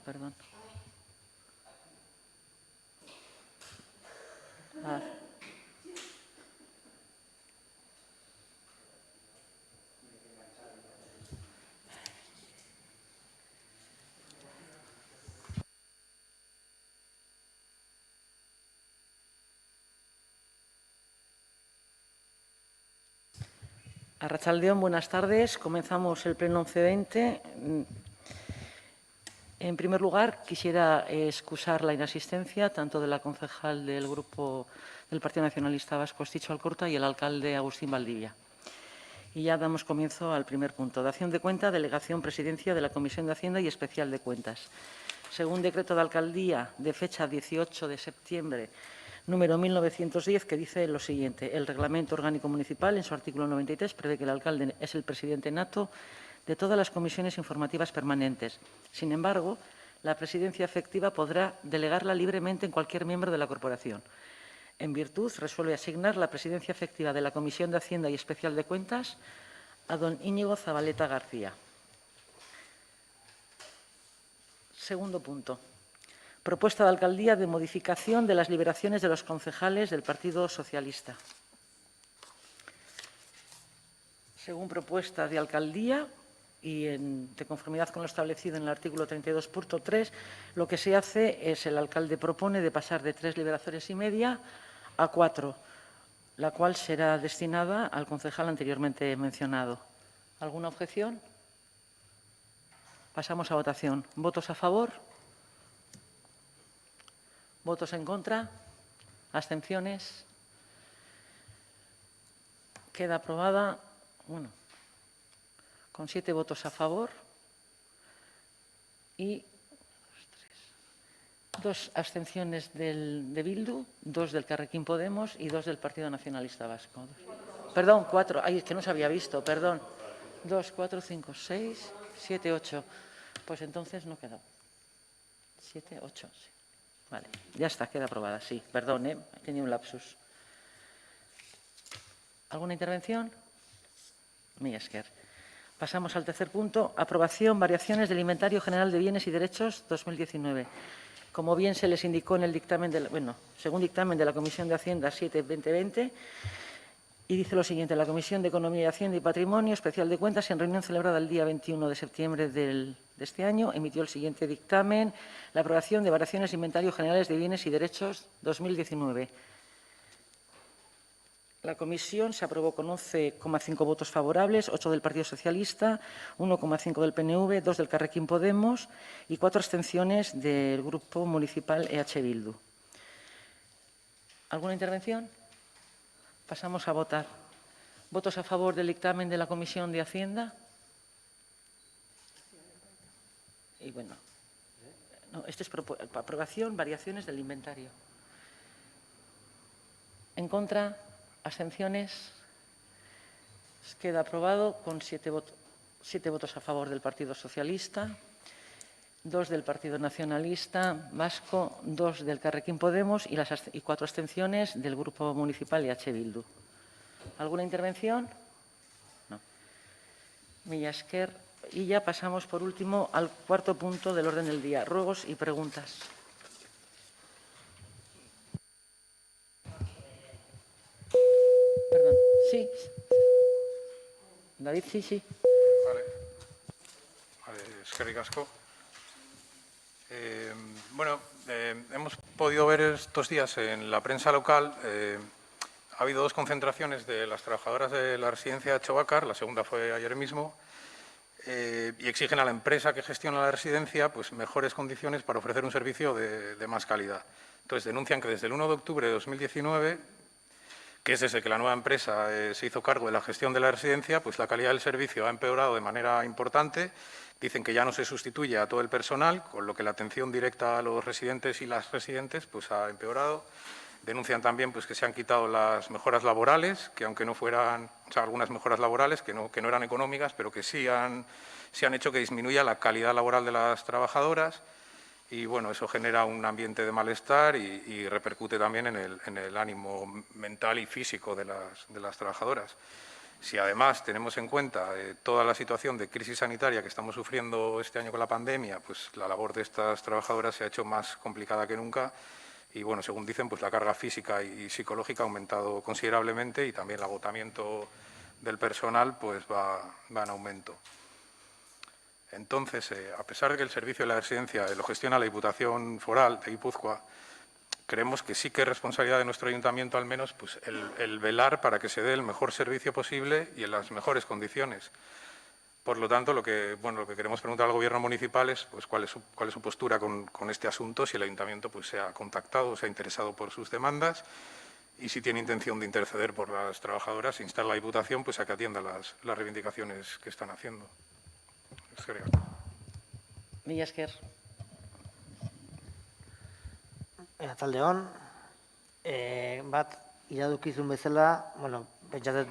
perdón. Arratsaldeon, buenas tardes. Comenzamos el pleno 11-20. En primer lugar, quisiera excusar la inasistencia tanto de la concejal del Grupo del Partido Nacionalista Vasco, Estitxo Alcorta, y el alcalde Agustín Valdivia. Y ya damos comienzo al primer punto. Dación de cuenta, delegación presidencia de la Comisión de Hacienda y Especial de Cuentas. Según decreto de alcaldía de fecha 18 de septiembre, número 1910, que dice lo siguiente: el Reglamento Orgánico Municipal, en su artículo 93, prevé que el alcalde es el presidente nato de todas las comisiones informativas permanentes. Sin embargo, la presidencia efectiva podrá delegarla libremente en cualquier miembro de la corporación. En virtud, resuelve asignar la presidencia efectiva de la Comisión de Hacienda y Especial de Cuentas a don Íñigo Zabaleta García. Segundo punto. Propuesta de alcaldía de modificación de las liberaciones de los concejales del Partido Socialista. Según propuesta de alcaldía y de conformidad con lo establecido en el artículo 32.3, lo que se hace es, el alcalde propone de pasar de 3 liberaciones y media a 4, la cual será destinada al concejal anteriormente mencionado. ¿Alguna objeción? Pasamos a votación. ¿Votos a favor? ¿Votos en contra? ¿Abstenciones? Queda aprobada, con 7 votos a favor y 2 abstenciones de Bildu, 2 del Carrequín Podemos y 2 del Partido Nacionalista Vasco. Perdón, 4. Ay, es que no se había visto, perdón. 2, 4, 5, 6, 7, 8. Pues entonces no quedó. 7, 8, sí. Vale, ya está, queda aprobada, sí. Perdón, he tenido un lapsus. ¿Alguna intervención? Mila esker. Pasamos al tercer punto. Aprobación, variaciones del Inventario General de Bienes y Derechos 2019. Como bien se les indicó en el dictamen, según dictamen de la Comisión de Hacienda 7-2020, y dice lo siguiente: la Comisión de Economía, Hacienda y Patrimonio Especial de Cuentas, en reunión celebrada el día 21 de septiembre de este año, emitió el siguiente dictamen: la aprobación de variaciones de Inventario Generales de Bienes y Derechos 2019. La comisión se aprobó con 11,5 votos favorables, 8 del Partido Socialista, 1,5 del PNV, 2 del Carrequín Podemos y 4 abstenciones del Grupo Municipal EH Bildu. ¿Alguna intervención? Pasamos a votar. ¿Votos a favor del dictamen de la Comisión de Hacienda? Y este es aprobación, variaciones del inventario. ¿En contra? ¿Abstenciones? Queda aprobado con 7 votos a favor del Partido Socialista, 2 del Partido Nacionalista Vasco, 2 del Carrequín Podemos y 4 abstenciones del Grupo Municipal EH Bildu. ¿Alguna intervención? No. Mila esker. Y ya pasamos, por último, al cuarto punto del orden del día: ruegos y preguntas. Perdón. Sí. David, sí. Vale, eskerrik asko. Hemos podido ver estos días en la prensa local, ha habido 2 concentraciones de las trabajadoras de la residencia de Chobacar, la segunda fue ayer mismo, y exigen a la empresa que gestiona la residencia pues, mejores condiciones para ofrecer un servicio de más calidad. Entonces, denuncian que desde el 1 de octubre de 2019, que es desde que la nueva empresa se hizo cargo de la gestión de la residencia, pues la calidad del servicio ha empeorado de manera importante. Dicen que ya no se sustituye a todo el personal, con lo que la atención directa a los residentes y las residentes pues, ha empeorado. Denuncian también pues, que se han quitado las mejoras laborales, que aunque no fueran, algunas mejoras laborales que no eran económicas, pero que sí han hecho que disminuya la calidad laboral de las trabajadoras. Y, eso genera un ambiente de malestar y repercute también en el ánimo mental y físico de las trabajadoras. Si además tenemos en cuenta toda la situación de crisis sanitaria que estamos sufriendo este año con la pandemia, pues la labor de estas trabajadoras se ha hecho más complicada que nunca y, bueno, según dicen, pues la carga física y psicológica ha aumentado considerablemente y también el agotamiento del personal pues va en aumento. Entonces, a pesar de que el servicio de la residencia lo gestiona la Diputación Foral de Guipúzcoa, creemos que sí que es responsabilidad de nuestro ayuntamiento, al menos, pues, el velar para que se dé el mejor servicio posible y en las mejores condiciones. Por lo tanto, lo que queremos preguntar al Gobierno municipal es pues, cuál es su postura con este asunto, si el ayuntamiento pues, se ha contactado, se ha interesado por sus demandas y si tiene intención de interceder por las trabajadoras, instar a la Diputación pues, a que atienda las reivindicaciones que están haciendo. Mila esker. Arratsaldeon, bat iradukizun bezala, pentsatzen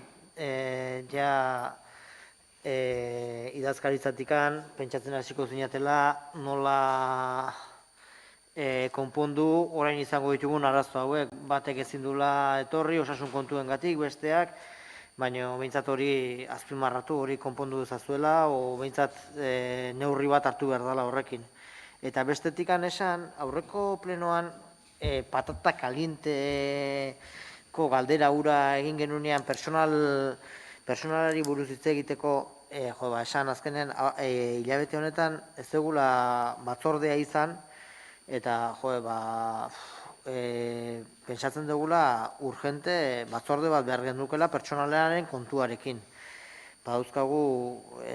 idazkaritzatikan pentsatzen hasiko zinatela nola konpondu orain izango ditugun arazo hauek, batek ezin dula etorri osasun kontuengatik besteak, baina behintzat hori azpimarratu, hori konpondu dezazuela, o behintzat neurri bat hartu behar dela horrekin. Eta bestetikan esan, aurreko plenoan patata kalienteko galdera hura egin genunean personalari buruz hitz egiteko, esan azkenen hilabete honetan ez dugula batzordea izan, eta pentsatzen dugula urgente batzorde bat behar gendukela pertsonalaren kontuarekin. Badauzkagu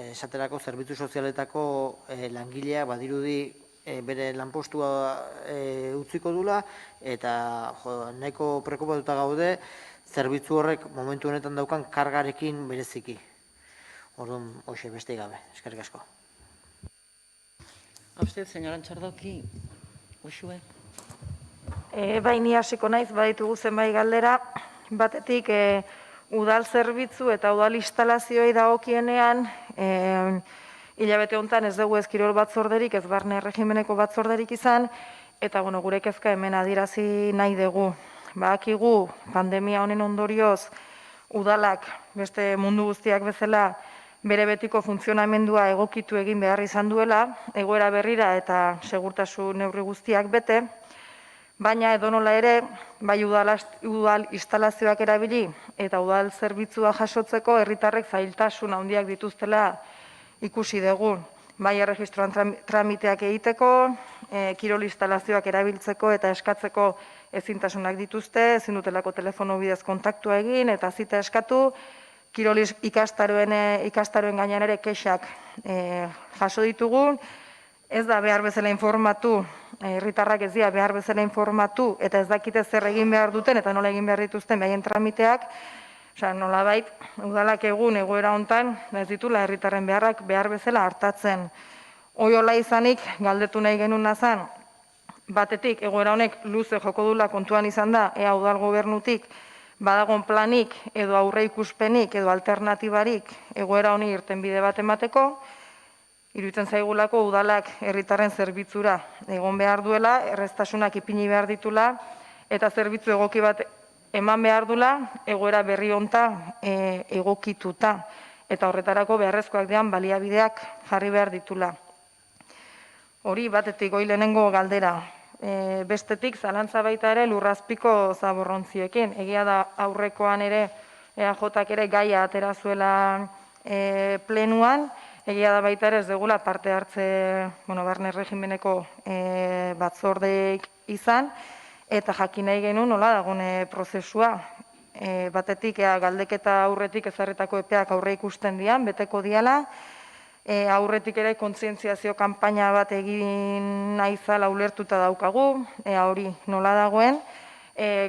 esaterako zerbitzu sozialetako langilea badirudi bere lanpostua utziko dula eta nahiko preokupatuta gaude zerbitzu horrek momentu honetan daukan kargarekin bereziki. Orduan, hoxe beste gabe. Eskerrik asko. A usted, señora Antxardoki, uxue. Bai, ni hasiko naiz, baditugu zenbait galdera. Batetik, udal zerbitzu eta udal instalazioei dagokienean, hilabete honetan ez dugu ez kirol batzorderik, ez barne erregimeneko batzorderik izan, eta gure kezka hemen adierazi nahi dugu. Badakigu, pandemia honen ondorioz, udalak beste mundu guztiak bezala bere betiko funtzionamendua egokitu egin behar izan duela, egoera berrira eta segurtasun neurri guztiak bete, baina edonola ere, bai udal instalazioak erabili eta udal zerbitzua jasotzeko herritarrek zailtasun handiak dituztela ikusi dugu. Bai erregistroan tramiteak egiteko, kirol instalazioak erabiltzeko eta eskatzeko ezintasunak dituzte, ezin dutelako telefono bidez kontaktua egin eta zita eskatu, kirol ikastaroen gainean ere kexak jaso ditugu, ez da behar bezala informatu, herritarrak ez dira behar bezala informatu eta ez dakite zer egin behar duten eta nola egin behar dituzten behaien tramiteak, nolabait, udalak egun egoera hontan, ez ditula herritarren beharrak behar bezala hartatzen. Oiola izanik, galdetu nahi genuen nazan, batetik egoera honek luze joko dula kontuan izan da, ea udal gobernutik, badagon planik edo aurre ikuspenik edo alternatibarik egoera honi irtenbide bat emateko, iruditzen zaigulako udalak herritarren zerbitzura egon behar duela, erreztasunak ipini behar ditula, eta zerbitzu egoki bat eman behar dula, egoera berri honta egokituta, eta horretarako beharrezkoak dian baliabideak jarri behar ditula. Hori batetik goi lehenengo galdera. Bestetik, zalantza baita ere lurrazpiko zaborrontziekin. Egia da aurrekoan ere, EAJak ere gaia atera zuela plenuan, egia da baita ere ez dugula parte hartze, barne regimeneko batzordeik izan, eta jakin nahi genuen nola dagoen prozesua. Batetik, galdeketa aurretik ezarritako epeak aurre ikusten dian, beteko diala, aurretik ere kontzientziazio kanpaina bat egin naizala ulertuta daukagu, hori nola dagoen.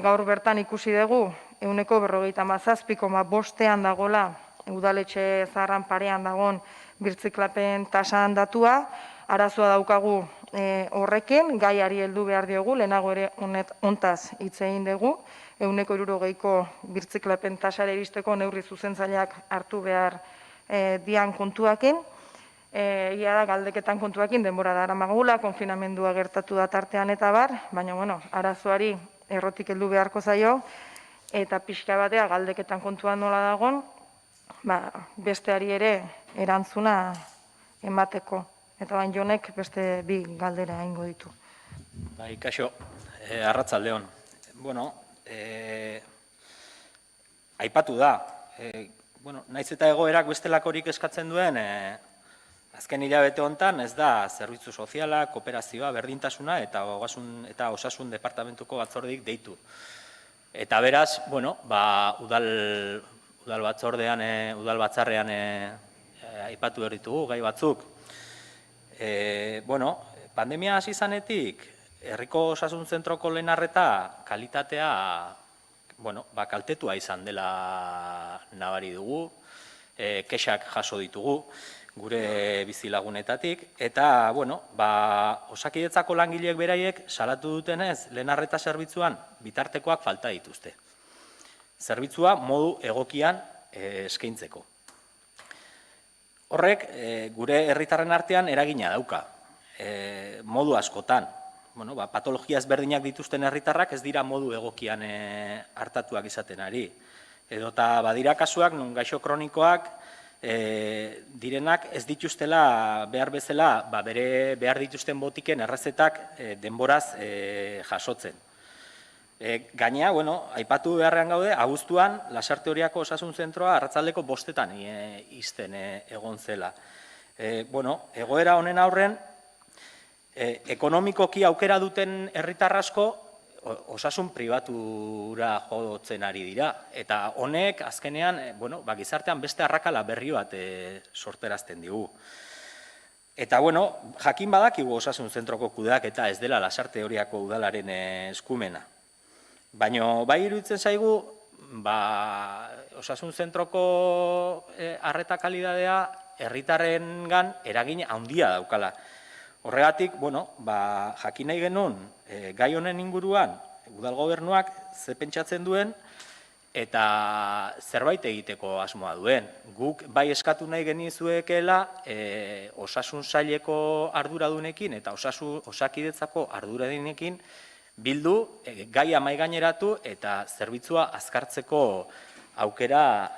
Gaur bertan ikusi dugu, 47,5 dagoela, udaletxe zaharran parean dagoen birtziklapen tasan datua, arazoa daukagu horrekin, gaiari heldu behar diogu, lehenago ere hontaz hitz egin dugu, 70ko birtziklapen tasare iristeko neurri zuzentzaileak hartu behar dian kontuakin. Ia da, galdeketan kontuakin denbora daramagula, konfinamendua gertatu da tartean eta bar, baina, arazoari errotik heldu beharko zaio, eta pixka batea galdeketan kontuan nola dagon, besteari ere erantzuna emateko. Eta bain Jonek beste bi galdera egingo ditu. Bai, kaixo, arratsaldeon. Bueno, aipatu da. Naiz eta egoerak bestelakorik eskatzen duen, azken hilabete honetan ez da zerbitzu soziala, kooperazioa, berdintasuna eta osasun departamentuko batzordeik deitu. Eta beraz, udal batzarrean aipatu berritugu gai batzuk. Pandemia hasi izanetik, herriko osasun zentroko lehen arreta kalitatea kaltetua izan dela nabari dugu, kexak jaso ditugu gure bizilagunetatik, eta Osakidetzako langileek beraiek salatu dutenez lehen arreta zerbitzuan bitartekoak falta dituzte. Zerbitzua modu egokian eskaintzeko. Horrek gure herritarren artean eragina dauka, modu askotan. Patologia ezberdinak dituzten herritarrak ez dira modu egokian hartatuak izaten ari. Edota badira kasuak, non gaixo kronikoak direnak ez dituztela behar bezala bere behar dituzten botiken errezetak denboraz jasotzen. Gainea, aipatu beharrean gaude, abuztuan Lasarte Oriako Osasun Zentroa arratsaldeko 5:00 ixten egon zela. Egoera honen aurren, ekonomikoki aukera duten herritar asko osasun pribatura jotzen ari dira. Eta honek azkenean gizartean beste arrakala berri bat sorterazten digu. Eta jakin badakigu osasun zentroko kudeaketa ez dela Lasarte Oriako udalaren eskumena. Baina bai iruditzen zaigu, osasun zentroko arreta kalidadea herritarrengan eragin handia daukala. Horregatik, jakin nahi genuen gai honen inguruan udal gobernuak ze pentsatzen duen eta zerbait egiteko asmoa duen. Guk bai eskatu nahi genizuekeela osasun saileko arduradunekin eta Osakidetzako arduradunekin bildu, gaia mahaigaineratu eta zerbitzua azkartzeko aukera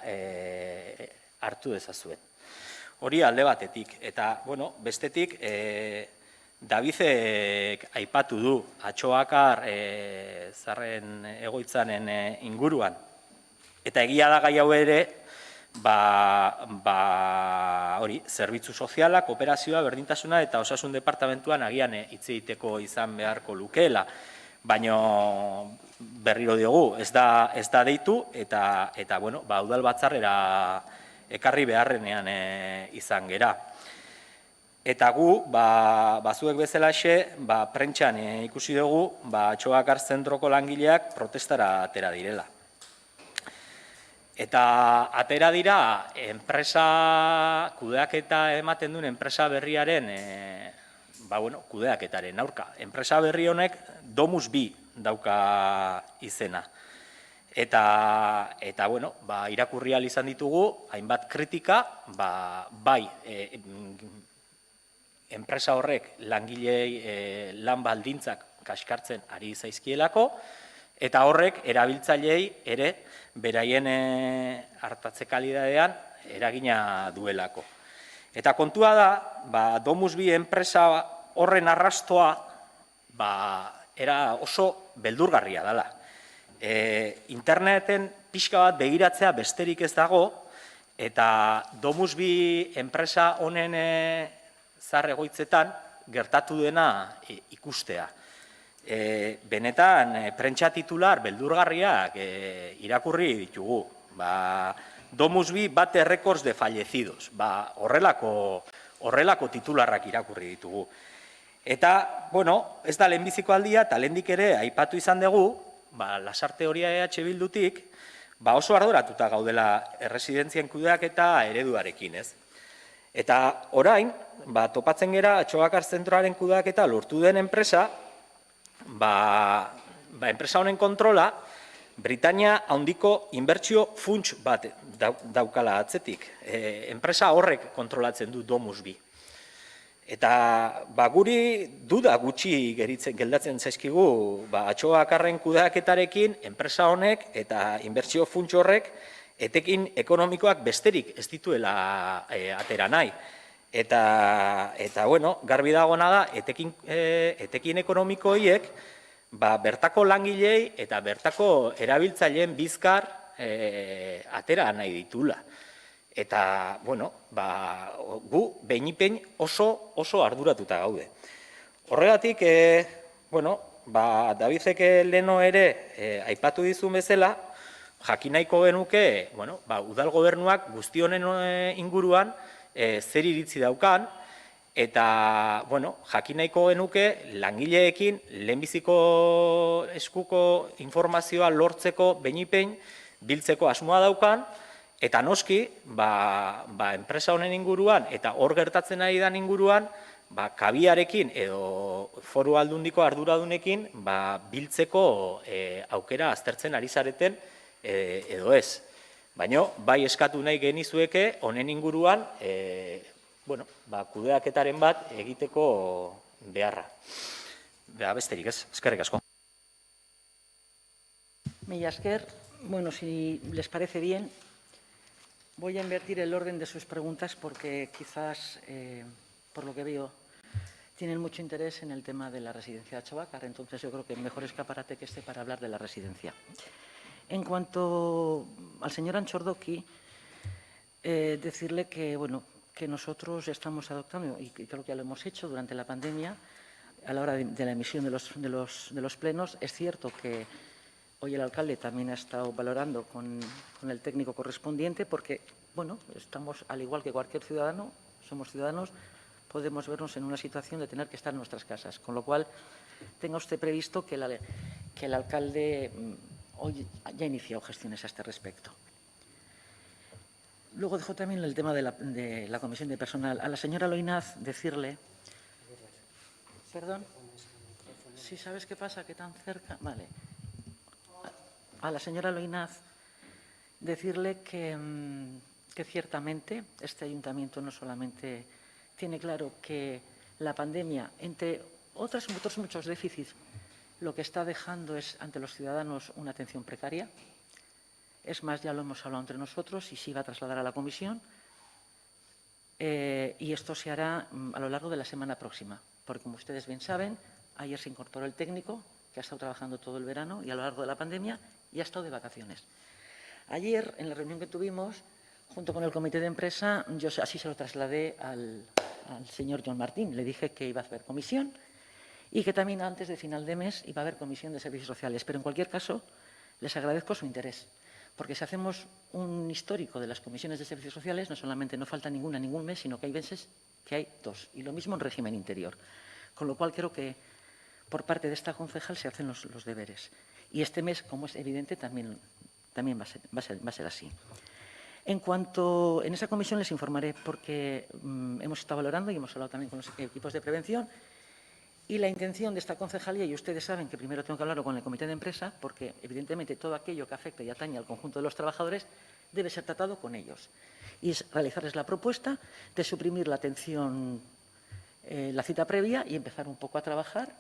hartu dezazuen. Hori alde batetik. Eta, bestetik, Davidek aipatu du Atxo-Akar zarren egoitzanen inguruan. Eta egia da gai hau ere, zerbitzu soziala, kooperazioa, berdintasuna eta osasun departamentuan agian hitz egiteko izan beharko lukeela. Baina berriro diogu, ez da deitu eta udal batzarrera ekarri beharrenean izan gera. Eta gu, bazuek bezalaxe, prentxan ikusi dugu, Atxo-Akar zentroko langileak protestara atera direla. Eta atera dira, kudeaketa ematen duen enpresa berriaren kudeaketaren aurka. Enpresa berri honek Domus 2 dauka izena. Eta irakurri ahal izan ditugu, hainbat kritika, bai enpresa horrek langilei lan baldintzak kaskartzen ari zaizkielako, eta horrek erabiltzaileei ere beraien hartatze kalidadean eragina duelako. Eta kontua da, Domus 2 enpresa horren arrastoa era oso beldurgarria dela. Interneten pixka bat begiratzea besterik ez dago, eta Domus 2 enpresa honen zahar egoitzetan gertatu dena ikustea. Benetan, prentsa titular beldurgarriak irakurri ditugu. Domus 2 bate records de fallecidos. Horrelako titularrak irakurri ditugu. Eta, ez da lehenbiziko aldia, eta lehendik ere aipatu izan dugu, Lasarte Oria EH Bildutik, oso arduratuta gaudela erresidentzien kudeak eta ereduarekin, ez? Eta orain, topatzen gera Atxo-Akar zentroaren kudeak eta lortu den enpresa, enpresa honen kontrola, Britania handiko inbertsio funts bat daukala atzetik. Enpresa horrek kontrolatzen du Domus 2. Eta guri duda gutxi geldatzen zaizkigu Atxo-Akarren kudeaketarekin enpresa honek eta inbertsio funts horrek etekin ekonomikoak besterik ez dituela atera nahi. Eta bueno, garbi dagoena da, etekin ekonomiko horiek, bertako langilei eta bertako erabiltzaileen bizkar atera nahi ditula. Eta, bueno, gu behin oso arduratuta gaude. Horregatik, bueno, Davidek leno ere aipatu dizun bezala, jakin nahiko genuke, bueno, udal gobernuak guzti honen inguruan zer iritzi daukan, eta, bueno, jakin nahiko genuke langileekin lehenbiziko eskuko informazioa lortzeko behin biltzeko asmoa daukan, eta noski, enpresa honen inguruan, eta hor gertatzen ari den inguruan, kabiarekin edo foru aldundiko arduradunekin biltzeko aukera aztertzen ari zareten edo ez. Baina, bai eskatu nahi genizueke honen inguruan, kudeaketaren bat egiteko beharra. Besterik ez, eskerrik asko. Mila esker. Bueno, si les parece bien, voy a invertir el orden de sus preguntas porque quizás, por lo que veo, tienen mucho interés en el tema de la residencia de Achobácar. Entonces, yo creo que el mejor escaparate que esté para hablar de la residencia. En cuanto al señor Anchordoki, decirle que, bueno, que nosotros estamos adoptando, y creo que ya lo hemos hecho durante la pandemia, a la hora de la emisión de los plenos. Es cierto que hoy el alcalde también ha estado valorando con el técnico correspondiente porque, bueno, estamos, al igual que cualquier ciudadano, somos ciudadanos, podemos vernos en una situación de tener que estar en nuestras casas. Con lo cual, tenga usted previsto que el alcalde hoy ya ha iniciado gestiones a este respecto. Luego dejo también el tema de la comisión de personal. A la señora Loinaz decirle... ¿Perdón? ¿Sí sabes qué pasa? ¿Que tan cerca? Vale. A la señora Loinaz decirle que ciertamente este ayuntamiento no solamente tiene claro que la pandemia, entre otros muchos déficits, lo que está dejando es ante los ciudadanos una atención precaria. Es más, ya lo hemos hablado entre nosotros y se iba a trasladar a la comisión. Y esto se hará a lo largo de la semana próxima, porque como ustedes bien saben, ayer se incorporó el técnico, que ha estado trabajando todo el verano y a lo largo de la pandemia y ha estado de vacaciones. Ayer, en la reunión que tuvimos, junto con el comité de empresa, yo así se lo trasladé al señor John Martín. Le dije que iba a haber comisión y que también antes de final de mes iba a haber comisión de servicios sociales. Pero en cualquier caso, les agradezco su interés, porque si hacemos un histórico de las comisiones de servicios sociales, no solamente no falta ninguna ningún mes, sino que hay veces que hay dos, y lo mismo en régimen interior. Con lo cual creo que por parte de esta concejal se hacen los deberes. Y este mes, como es evidente, también va a ser así. En esa comisión les informaré, porque hemos estado valorando y hemos hablado también con los equipos de prevención, y la intención de esta concejalía, y ustedes saben que primero tengo que hablarlo con el comité de empresa, porque evidentemente todo aquello que afecte y atañe al conjunto de los trabajadores debe ser tratado con ellos. Y es realizarles la propuesta de suprimir la atención, la cita previa y empezar un poco a trabajar,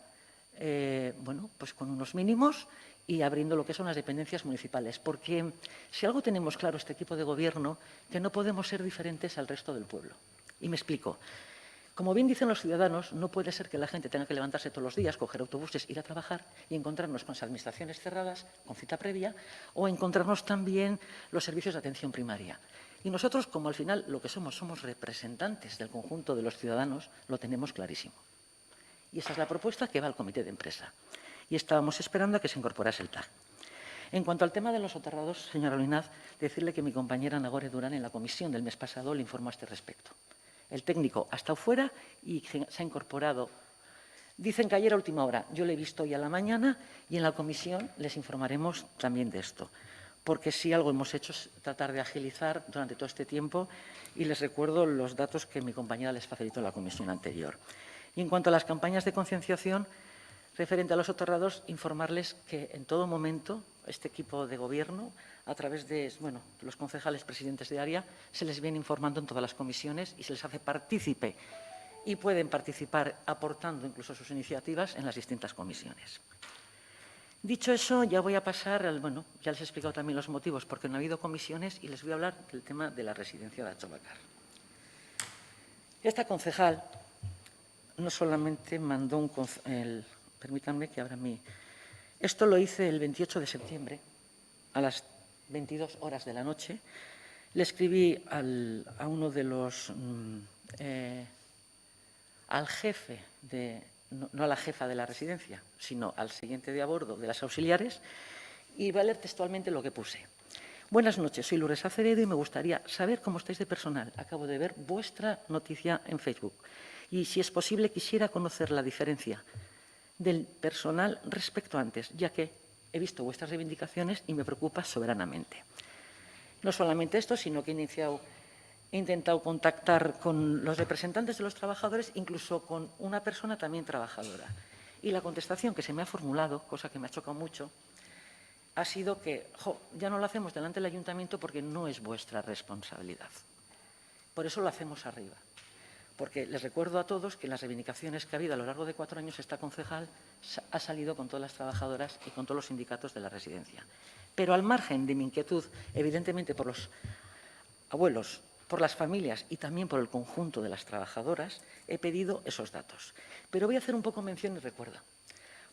bueno, pues con unos mínimos y abriendo lo que son las dependencias municipales. Porque si algo tenemos claro este equipo de gobierno, que no podemos ser diferentes al resto del pueblo. Y me explico. Como bien dicen los ciudadanos, no puede ser que la gente tenga que levantarse todos los días, coger autobuses, ir a trabajar y encontrarnos con las administraciones cerradas, con cita previa, o encontrarnos también los servicios de atención primaria. Y nosotros, como al final lo que somos representantes del conjunto de los ciudadanos, lo tenemos clarísimo. Y esa es la propuesta que va al comité de empresa. Y estábamos esperando a que se incorporase el TAG. En cuanto al tema de los soterrados, señora Loinaz, decirle que mi compañera Nagore Durán en la comisión del mes pasado le informó a este respecto. El técnico ha estado fuera y se ha incorporado. Dicen que ayer a última hora. Yo le he visto hoy a la mañana y en la comisión les informaremos también de esto. Porque si algo hemos hecho es tratar de agilizar durante todo este tiempo y les recuerdo los datos que mi compañera les facilitó en la comisión anterior. Y en cuanto a las campañas de concienciación referente a los soterrados, informarles que en todo momento este equipo de gobierno, a través de los concejales presidentes de área, se les viene informando en todas las comisiones y se les hace partícipe y pueden participar aportando incluso sus iniciativas en las distintas comisiones. Dicho eso, ya voy a pasar al, bueno, ya les he explicado también los motivos, porque no ha habido comisiones y les voy a hablar del tema de la residencia de Achobacar. Esta concejal no solamente mandó permítanme que abra Esto lo hice el 28 de septiembre, a las 22 horas de la noche. Le escribí a uno de los... al jefe no a la jefa de la residencia, sino al siguiente de a bordo de las auxiliares, y voy a leer textualmente lo que puse. Buenas noches, soy Lourdes Acevedo y me gustaría saber cómo estáis de personal. Acabo de ver vuestra noticia en Facebook y, si es posible, quisiera conocer la diferencia del personal respecto a antes, ya que he visto vuestras reivindicaciones y me preocupa soberanamente. No solamente esto, sino que he intentado contactar con los representantes de los trabajadores, incluso con una persona también trabajadora. Y la contestación que se me ha formulado, cosa que me ha chocado mucho, ha sido que ya no lo hacemos delante del ayuntamiento porque no es vuestra responsabilidad. Por eso lo hacemos arriba. Porque les recuerdo a todos que en las reivindicaciones que ha habido a lo largo de 4 años, esta concejal ha salido con todas las trabajadoras y con todos los sindicatos de la residencia. Pero al margen de mi inquietud, evidentemente por los abuelos, por las familias y también por el conjunto de las trabajadoras, he pedido esos datos. Pero voy a hacer un poco mención y recuerdo,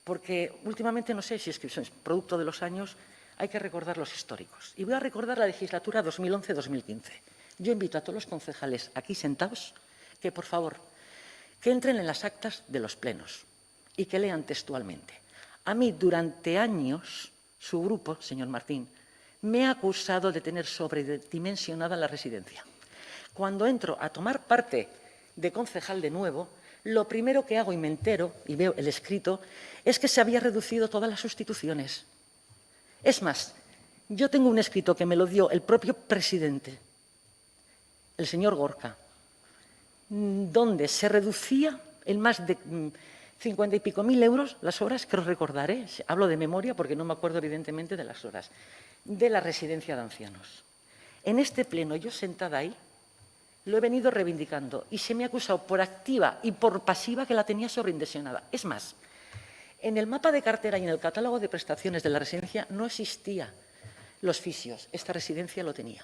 porque últimamente, no sé si es que es producto de los años, hay que recordar los históricos. Y voy a recordar la legislatura 2011-2015. Yo invito a todos los concejales aquí sentados que, por favor, que entren en las actas de los plenos y que lean textualmente. A mí, durante años, su grupo, señor Martín, me ha acusado de tener sobredimensionada la residencia. Cuando entro a tomar parte de concejal de nuevo, lo primero que hago y me entero, y veo el escrito, es que se había reducido todas las sustituciones. Es más, yo tengo un escrito que me lo dio el propio presidente, el señor Gorka, donde se reducía en más de 50 y pico mil euros las horas, que os recordaré, hablo de memoria porque no me acuerdo evidentemente de las horas, de la residencia de ancianos. En este pleno, yo sentada ahí, lo he venido reivindicando y se me ha acusado por activa y por pasiva que la tenía sobredimensionada. Es más, en el mapa de cartera y en el catálogo de prestaciones de la residencia no existían los fisios. Esta residencia lo tenía.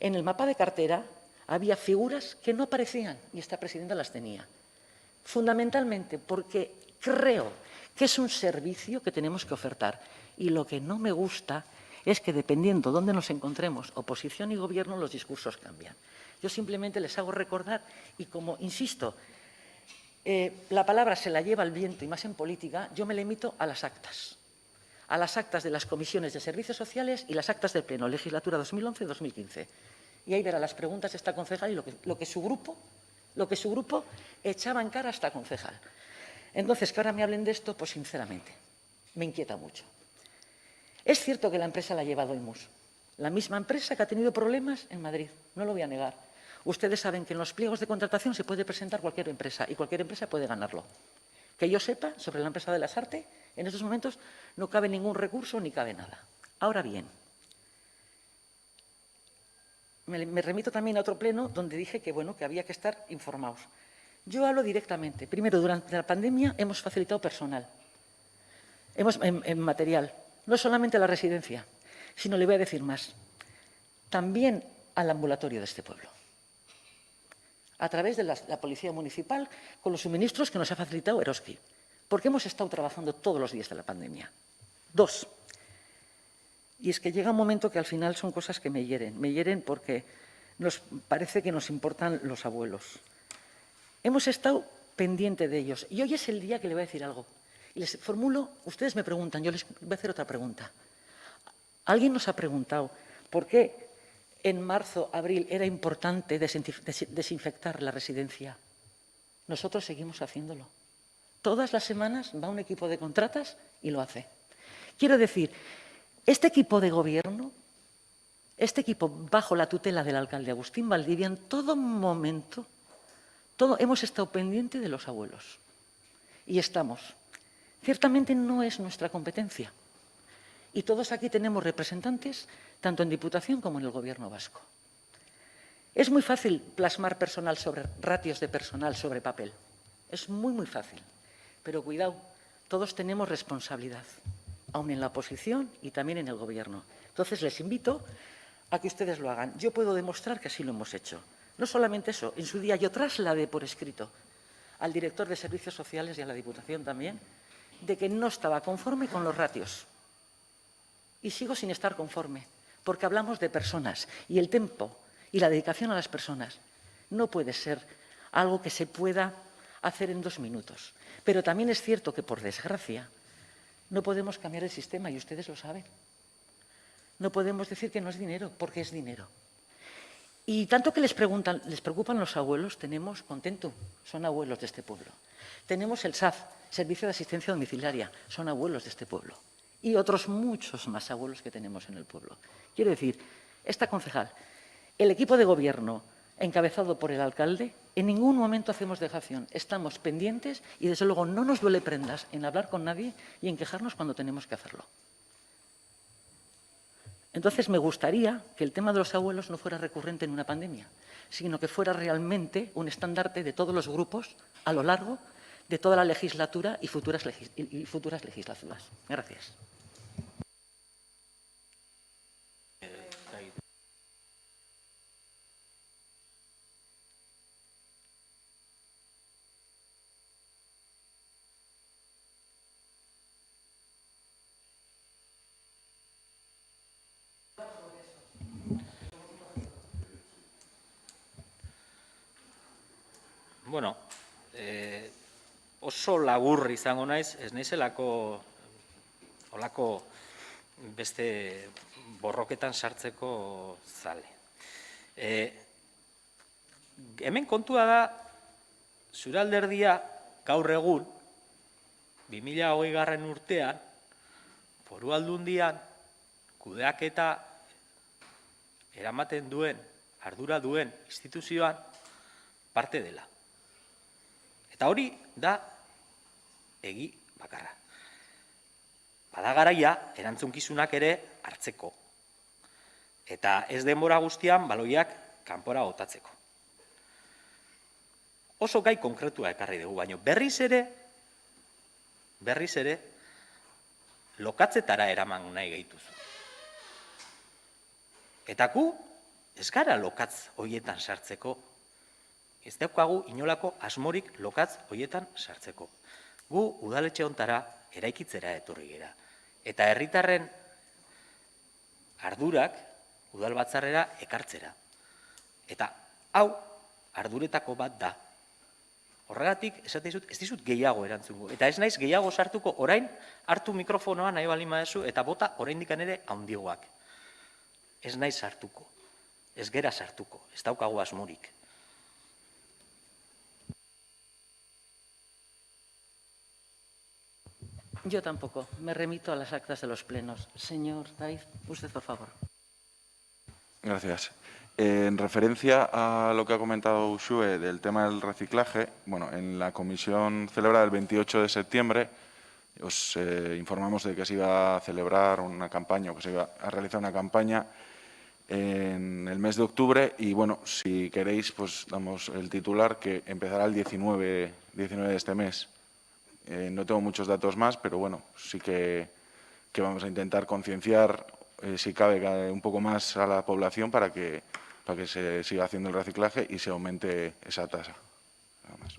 En el mapa de cartera había figuras que no aparecían y esta presidenta las tenía. Fundamentalmente porque creo que es un servicio que tenemos que ofertar. Y lo que no me gusta es que, dependiendo de dónde nos encontremos, oposición y gobierno, los discursos cambian. Yo simplemente les hago recordar y, como insisto, la palabra se la lleva el viento y más en política, yo me limito a las actas de las comisiones de servicios sociales y las actas del Pleno, legislatura 2011-2015. Y ahí verá las preguntas de esta concejal y lo que su grupo echaba en cara a esta concejal. Entonces, que ahora me hablen de esto, pues sinceramente, me inquieta mucho. Es cierto que la empresa la ha llevado Imus, la misma empresa que ha tenido problemas en Madrid, no lo voy a negar. Ustedes saben que en los pliegos de contratación se puede presentar cualquier empresa y cualquier empresa puede ganarlo. Que yo sepa, sobre la empresa de Lasarte, en estos momentos no cabe ningún recurso ni cabe nada. Ahora bien, me remito también a otro pleno donde dije que, bueno, que había que estar informados. Yo hablo directamente. Primero, durante la pandemia hemos facilitado personal, en material, no solamente a la residencia, sino, le voy a decir más, también al ambulatorio de este pueblo, a través de la Policía Municipal, con los suministros que nos ha facilitado Eroski, porque hemos estado trabajando todos los días de la pandemia. 2. Y es que llega un momento que al final son cosas que me hieren porque nos parece que nos importan los abuelos. Hemos estado pendientes de ellos y hoy es el día que le voy a decir algo. Y les formulo, ustedes me preguntan, yo les voy a hacer otra pregunta. Alguien nos ha preguntado por qué en marzo, abril era importante desinfectar la residencia. Nosotros seguimos haciéndolo. Todas las semanas va un equipo de contratas y lo hace. Quiero decir, este equipo de gobierno, este equipo bajo la tutela del alcalde Agustín Valdivia, en todo momento, hemos estado pendientes de los abuelos. Y estamos. Ciertamente no es nuestra competencia. Y todos aquí tenemos representantes, tanto en Diputación como en el Gobierno vasco. Es muy fácil plasmar ratios de personal sobre papel. Es muy, muy fácil. Pero cuidado, todos tenemos responsabilidad. aun en la oposición y también en el Gobierno. Entonces, les invito a que ustedes lo hagan. Yo puedo demostrar que así lo hemos hecho. No solamente eso, en su día yo trasladé por escrito al director de Servicios Sociales y a la Diputación también, de que no estaba conforme con los ratios. Y sigo sin estar conforme, porque hablamos de personas y el tiempo y la dedicación a las personas no puede ser algo que se pueda hacer en 2 minutos. Pero también es cierto que, por desgracia, no podemos cambiar el sistema y ustedes lo saben. No podemos decir que no es dinero, porque es dinero. Y tanto que les preocupan los abuelos, tenemos Contentum, son abuelos de este pueblo. Tenemos el SAF, Servicio de Asistencia Domiciliaria, son abuelos de este pueblo. Y otros muchos más abuelos que tenemos en el pueblo. Quiero decir, esta concejal, el equipo de gobierno encabezado por el alcalde, en ningún momento hacemos dejación. Estamos pendientes y, desde luego, no nos duele prendas en hablar con nadie y en quejarnos cuando tenemos que hacerlo. Entonces, me gustaría que el tema de los abuelos no fuera recurrente en una pandemia, sino que fuera realmente un estandarte de todos los grupos a lo largo de toda la legislatura y futuras legislaturas. Gracias. Bueno, oso labur izango naiz, ez naizelako olako beste borroketan sartzeko zale. Hemen kontua da, zure alderdia gaur egun, 2020 urtean, Foru Aldundian, kudeaketa eramaten duen, ardura duen instituzioan parte dela. Eta hori da egi bakarra. Bada garaia erantzunkizunak ere hartzeko. Eta ez denbora guztian baloiak kanpora botatzeko. Oso gai konkretua ekarri dugu, baino berriz ere, lokatzetara eraman nahi gaituzu. Eta gu ez gara lokatz horietan sartzeko. Ez daukagu inolako asmorik lokatz horietan sartzeko. Gu udaletxe hontara eraikitzera etorri gera. Eta herritarren ardurak udalbatzarrera ekartzera. Eta hau arduretako bat da. Horregatik, ez dizut gehiago erantzungo. Eta ez naiz gehiago sartuko orain hartu mikrofonoa nahi baldin baduzu eta bota oraindik ere handiagoak. Ez naiz sartuko. Ez gera sartuko. Ez daukagu asmorik. Yo tampoco. Me remito a las actas de los plenos. Señor David, usted, por favor. Gracias. En referencia a lo que ha comentado Uxue del tema del reciclaje, bueno, en la comisión celebrada el 28 de septiembre os informamos de que se iba a celebrar una campaña, o que se iba a realizar una campaña en el mes de octubre y, bueno, si queréis, pues damos el titular que empezará el 19 de este mes. No tengo muchos datos más, pero, bueno, sí que vamos a intentar concienciar, si cabe, un poco más a la población para que se siga haciendo el reciclaje y se aumente esa tasa. Nada más.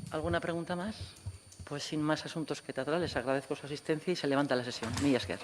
¿Alguna pregunta más? Pues sin más asuntos que tratar, les agradezco su asistencia y se levanta la sesión. Millas Quer.